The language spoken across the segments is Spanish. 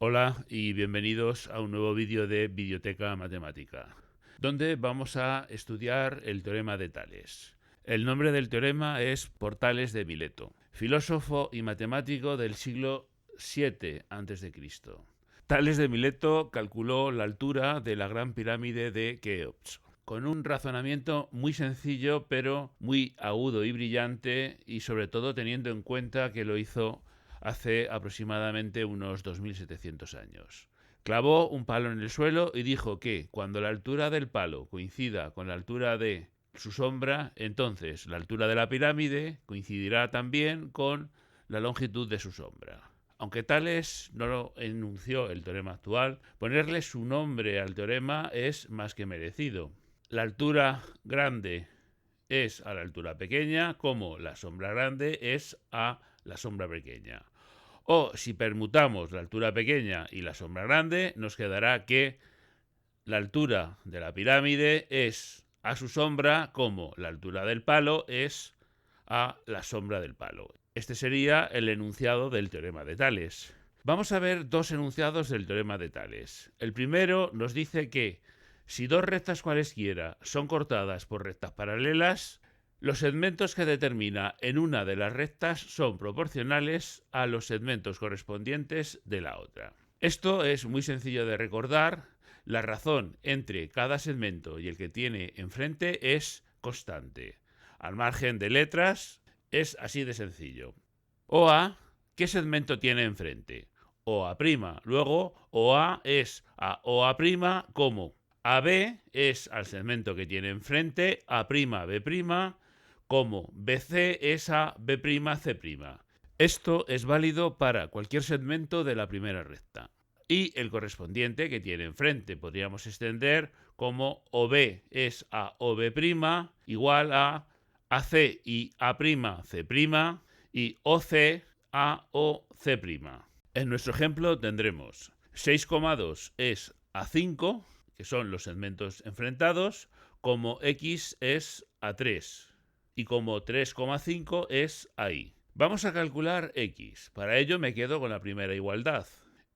Hola y bienvenidos a un nuevo vídeo de Videoteca Matemática, donde vamos a estudiar el teorema de Tales. El nombre del teorema es por Tales de Mileto, filósofo y matemático del siglo VII a.C. Tales de Mileto calculó la altura de la Gran Pirámide de Keops, con un razonamiento muy sencillo pero muy agudo y brillante, y sobre todo teniendo en cuenta que lo hizo hace aproximadamente unos 2700 años. Clavó un palo en el suelo y dijo que cuando la altura del palo coincida con la altura de su sombra, entonces la altura de la pirámide coincidirá también con la longitud de su sombra. Aunque Tales no lo enunció el teorema actual, ponerle su nombre al teorema es más que merecido. La altura grande es a la altura pequeña, como la sombra grande es a la sombra pequeña. O si permutamos la altura pequeña y la sombra grande, nos quedará que la altura de la pirámide es a su sombra como la altura del palo es a la sombra del palo. Este sería el enunciado del teorema de Tales. Vamos a ver dos enunciados del teorema de Tales. El primero nos dice que si dos rectas cualesquiera son cortadas por rectas paralelas, los segmentos que determina en una de las rectas son proporcionales a los segmentos correspondientes de la otra. Esto es muy sencillo de recordar. La razón entre cada segmento y el que tiene enfrente es constante. Al margen de letras, es así de sencillo. OA, ¿qué segmento tiene enfrente? OA'. Luego, OA es a OA' como AB es al segmento que tiene enfrente, A'B', como BC es a B'C'. Esto es válido para cualquier segmento de la primera recta. Y el correspondiente que tiene enfrente podríamos extender como OB es a OB' igual a AC y A'C' y OC a OC'. En nuestro ejemplo tendremos 6,2 es A5, que son los segmentos enfrentados, como X es A3 y como 3,5 es AI. Vamos a calcular X. Para ello me quedo con la primera igualdad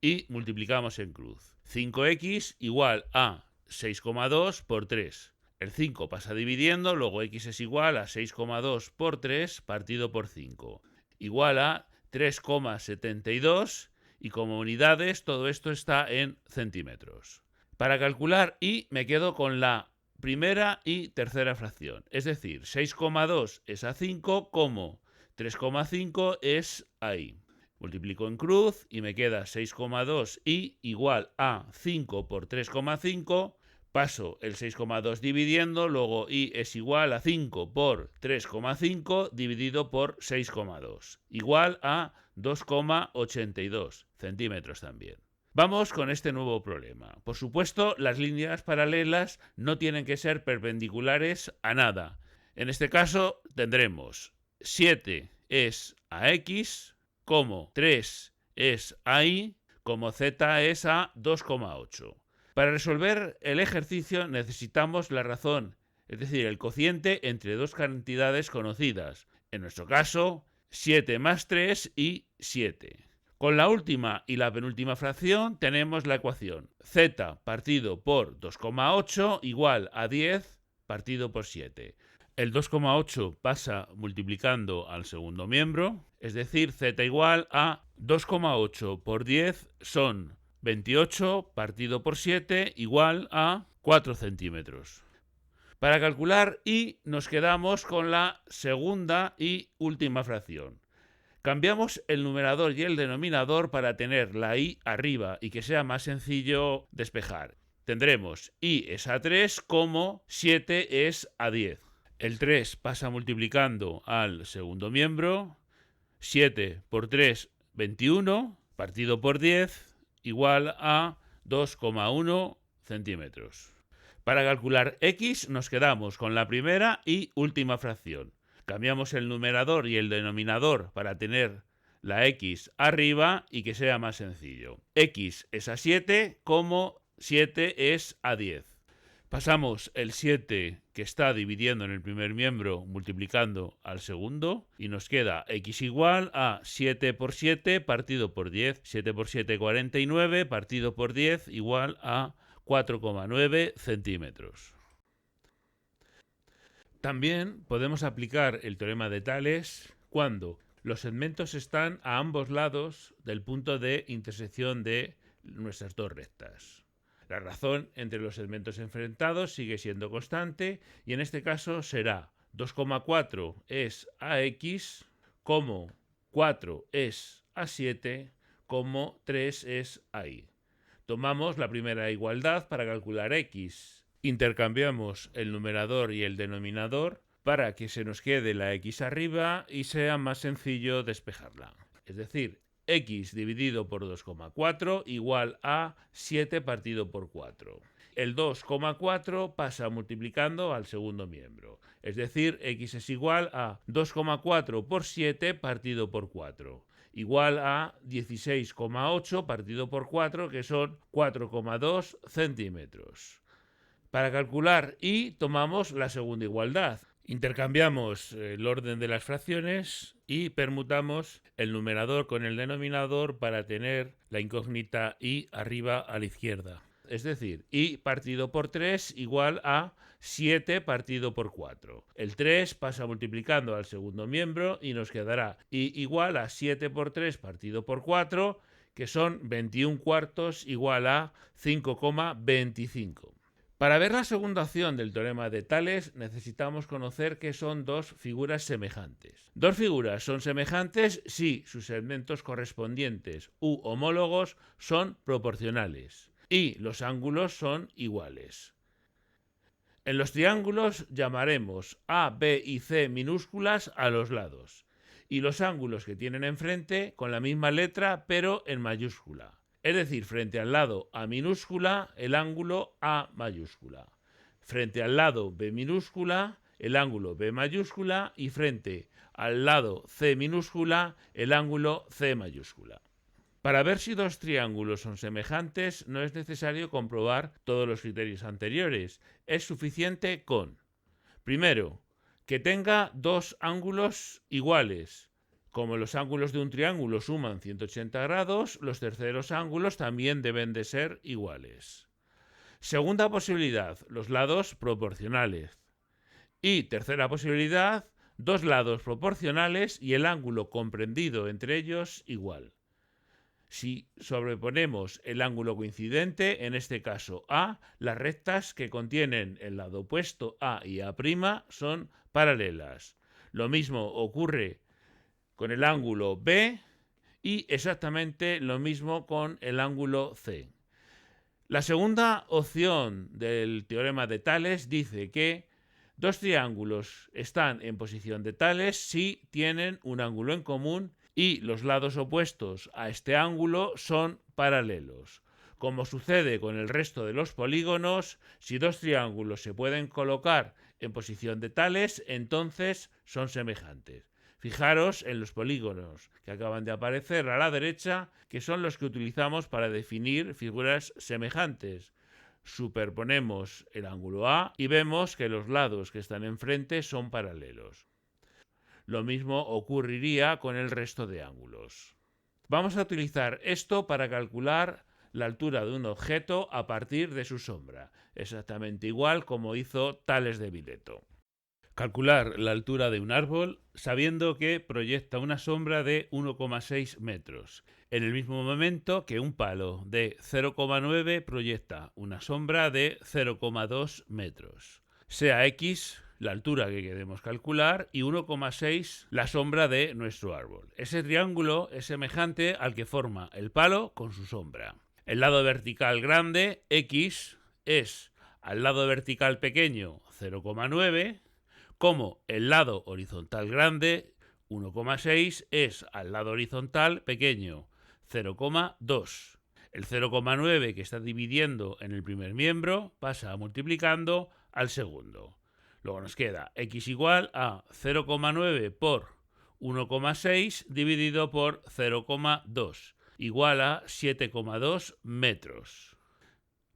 y multiplicamos en cruz. 5X igual a 6,2 por 3. El 5 pasa dividiendo, luego X es igual a 6,2 por 3 partido por 5. Igual a 3,72 y como unidades todo esto está en centímetros. Para calcular Y me quedo con la primera y tercera fracción. Es decir, 6,2 es A5 como 3,5 es AI. Multiplico en cruz y me queda 6,2 y igual a 5 por 3,5. Paso el 6,2 dividiendo, luego y es igual a 5 por 3,5 dividido por 6,2, igual a 2,82 centímetros también. Vamos con este nuevo problema. Por supuesto, las líneas paralelas no tienen que ser perpendiculares a nada. En este caso tendremos 7 es a X, como 3 es a Y, como Z es a 2,8. Para resolver el ejercicio necesitamos la razón, es decir, el cociente entre dos cantidades conocidas. En nuestro caso, 7 más 3 y 7. Con la última y la penúltima fracción tenemos la ecuación z partido por 2,8 igual a 10 partido por 7. El 2,8 pasa multiplicando al segundo miembro, es decir, z igual a 2,8 por 10 son 28 partido por 7 igual a 4 centímetros. Para calcular Y nos quedamos con la segunda y última fracción. Cambiamos el numerador y el denominador para tener la Y arriba y que sea más sencillo despejar. Tendremos Y es a 3 como 7 es a 10. El 3 pasa multiplicando al segundo miembro. 7 por 3, 21, partido por 10, igual a 2,1 centímetros. Para calcular X nos quedamos con la primera y última fracción. Cambiamos el numerador y el denominador para tener la X arriba y que sea más sencillo. X es a 7 como 7 es a 10. Pasamos el 7 que está dividiendo en el primer miembro multiplicando al segundo y nos queda x igual a 7 por 7 partido por 10. 7 por 7, 49 partido por 10 igual a 4,9 centímetros. También podemos aplicar el teorema de Tales cuando los segmentos están a ambos lados del punto de intersección de nuestras dos rectas. La razón entre los segmentos enfrentados sigue siendo constante y en este caso será 2,4 es ax, como 4 es a7, como 3 es a y. Tomamos la primera igualdad para calcular x. Intercambiamos el numerador y el denominador para que se nos quede la x arriba y sea más sencillo despejarla. Es decir, x dividido por 2,4 igual a 7 partido por 4. El 2,4 pasa multiplicando al segundo miembro. Es decir, x es igual a 2,4 por 7 partido por 4. Igual a 16,8 partido por 4, que son 4,2 centímetros. Para calcular y tomamos la segunda igualdad. Intercambiamos el orden de las fracciones y permutamos el numerador con el denominador para tener la incógnita y arriba a la izquierda. Es decir, y partido por 3 igual a 7 partido por 4. El 3 pasa multiplicando al segundo miembro y nos quedará y igual a 7 por 3 partido por 4, que son 21 cuartos igual a 5,25. Para ver la segunda opción del teorema de Tales necesitamos conocer que son dos figuras semejantes. Dos figuras son semejantes si sus segmentos correspondientes u homólogos son proporcionales y los ángulos son iguales. En los triángulos llamaremos A, B y C minúsculas a los lados y los ángulos que tienen enfrente con la misma letra pero en mayúscula. Es decir, frente al lado A minúscula, el ángulo A mayúscula. Frente al lado B minúscula, el ángulo B mayúscula. Y frente al lado C minúscula, el ángulo C mayúscula. Para ver si dos triángulos son semejantes, no es necesario comprobar todos los criterios anteriores. Es suficiente con, primero, que tenga dos ángulos iguales. Como los ángulos de un triángulo suman 180 grados, los terceros ángulos también deben de ser iguales. Segunda posibilidad, los lados proporcionales. Y tercera posibilidad, dos lados proporcionales y el ángulo comprendido entre ellos igual. Si sobreponemos el ángulo coincidente, en este caso A, las rectas que contienen el lado opuesto A y A' son paralelas. Lo mismo ocurre con el ángulo B y exactamente lo mismo con el ángulo C. La segunda opción del teorema de Tales dice que dos triángulos están en posición de Tales si tienen un ángulo en común y los lados opuestos a este ángulo son paralelos. Como sucede con el resto de los polígonos, si dos triángulos se pueden colocar en posición de Tales, entonces son semejantes. Fijaros en los polígonos que acaban de aparecer a la derecha, que son los que utilizamos para definir figuras semejantes. Superponemos el ángulo A y vemos que los lados que están enfrente son paralelos. Lo mismo ocurriría con el resto de ángulos. Vamos a utilizar esto para calcular la altura de un objeto a partir de su sombra, exactamente igual como hizo Tales de Mileto. Calcular la altura de un árbol sabiendo que proyecta una sombra de 1,6 metros, en el mismo momento que un palo de 0,9 proyecta una sombra de 0,2 metros. Sea x la altura que queremos calcular y 1,6 la sombra de nuestro árbol. Ese triángulo es semejante al que forma el palo con su sombra. El lado vertical grande, x, es al lado vertical pequeño 0,9, como el lado horizontal grande, 1,6, es al lado horizontal pequeño, 0,2. El 0,9 que está dividiendo en el primer miembro pasa multiplicando al segundo. Luego nos queda x igual a 0,9 por 1,6 dividido por 0,2, igual a 7,2 metros.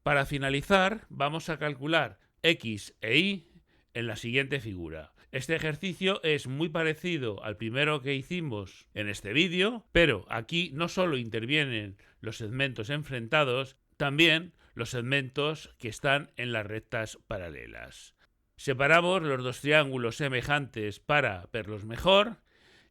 Para finalizar, vamos a calcular X e Y en la siguiente figura. Este ejercicio es muy parecido al primero que hicimos en este vídeo, pero aquí no solo intervienen los segmentos enfrentados, también los segmentos que están en las rectas paralelas. Separamos los dos triángulos semejantes para verlos mejor.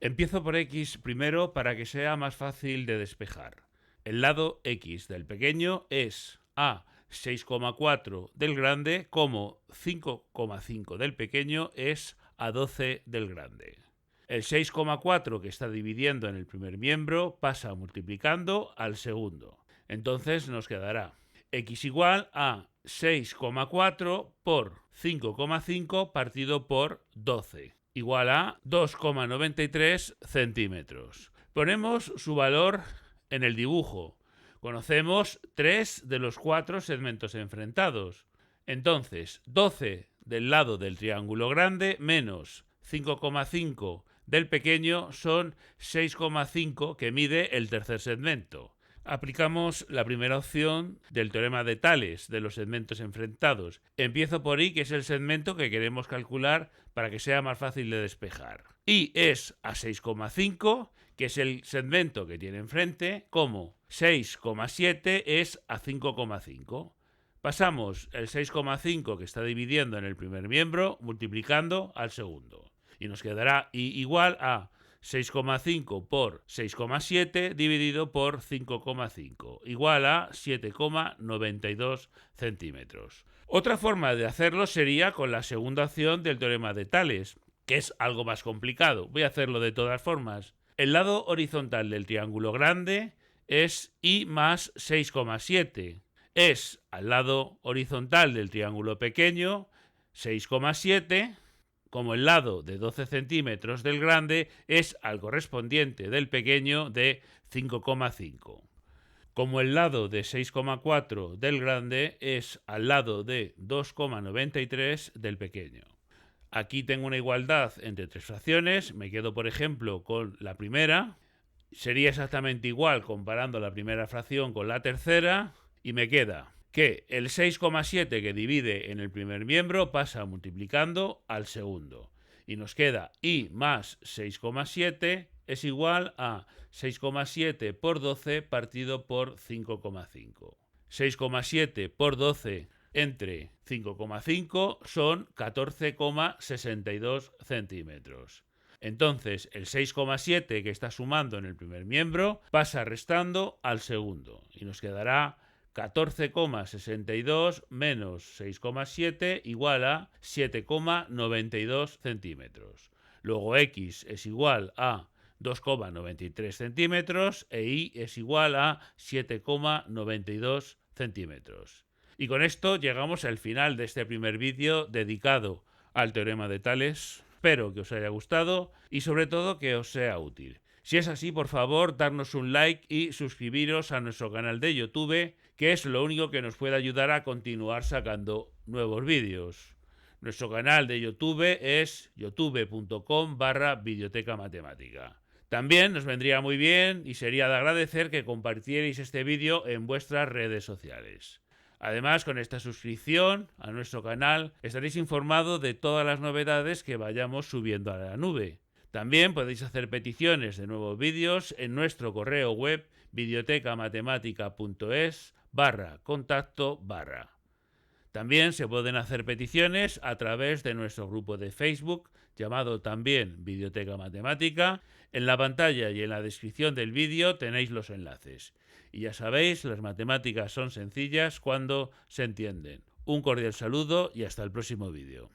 Empiezo por X primero para que sea más fácil de despejar. El lado X del pequeño es a 6,4 del grande, como 5,5 del pequeño es a 12 del grande. El 6,4 que está dividiendo en el primer miembro pasa multiplicando al segundo. Entonces nos quedará X igual a 6,4 por 5,5 partido por 12, igual a 2,93 centímetros. Ponemos su valor en el dibujo. Conocemos 3 de los 4 segmentos enfrentados. Entonces, 12 del lado del triángulo grande menos 5,5 del pequeño son 6,5 que mide el tercer segmento. Aplicamos la primera opción del teorema de Tales de los segmentos enfrentados. Empiezo por Y, que es el segmento que queremos calcular para que sea más fácil de despejar. Y es a 6,5, que es el segmento que tiene enfrente, como 6,7 es a 5,5. Pasamos el 6,5 que está dividiendo en el primer miembro multiplicando al segundo. Y nos quedará Y igual a 6,5 por 6,7 dividido por 5,5, igual a 7,92 centímetros. Otra forma de hacerlo sería con la segunda opción del teorema de Tales, que es algo más complicado. Voy a hacerlo de todas formas. El lado horizontal del triángulo grande es Y más 6,7. Es al lado horizontal del triángulo pequeño 6,7, como el lado de 12 centímetros del grande es al correspondiente del pequeño de 5,5. Como el lado de 6,4 del grande es al lado de 2,93 del pequeño. Aquí tengo una igualdad entre tres fracciones, me quedo por ejemplo con la primera, sería exactamente igual comparando la primera fracción con la tercera y me queda que el 6,7 que divide en el primer miembro pasa multiplicando al segundo. Y nos queda Y más 6,7 es igual a 6,7 por 12 partido por 5,5. 6,7 por 12 entre 5,5 son 14,62 centímetros. Entonces el 6,7 que está sumando en el primer miembro pasa restando al segundo y nos quedará 14,62 menos 6,7 igual a 7,92 centímetros. Luego X es igual a 2,93 centímetros e Y es igual a 7,92 centímetros. Y con esto llegamos al final de este primer vídeo dedicado al teorema de Tales. Espero que os haya gustado y sobre todo que os sea útil. Si es así, por favor, darnos un like y suscribiros a nuestro canal de YouTube, que es lo único que nos puede ayudar a continuar sacando nuevos vídeos. Nuestro canal de YouTube es youtube.com/Videoteca Matemática. También nos vendría muy bien y sería de agradecer que compartierais este vídeo en vuestras redes sociales. Además, con esta suscripción a nuestro canal estaréis informados de todas las novedades que vayamos subiendo a la nube. También podéis hacer peticiones de nuevos vídeos en nuestro correo web videotecamatemática.es/contacto/. También se pueden hacer peticiones a través de nuestro grupo de Facebook, llamado también Videoteca Matemática. En la pantalla y en la descripción del vídeo tenéis los enlaces. Y ya sabéis, las matemáticas son sencillas cuando se entienden. Un cordial saludo y hasta el próximo vídeo.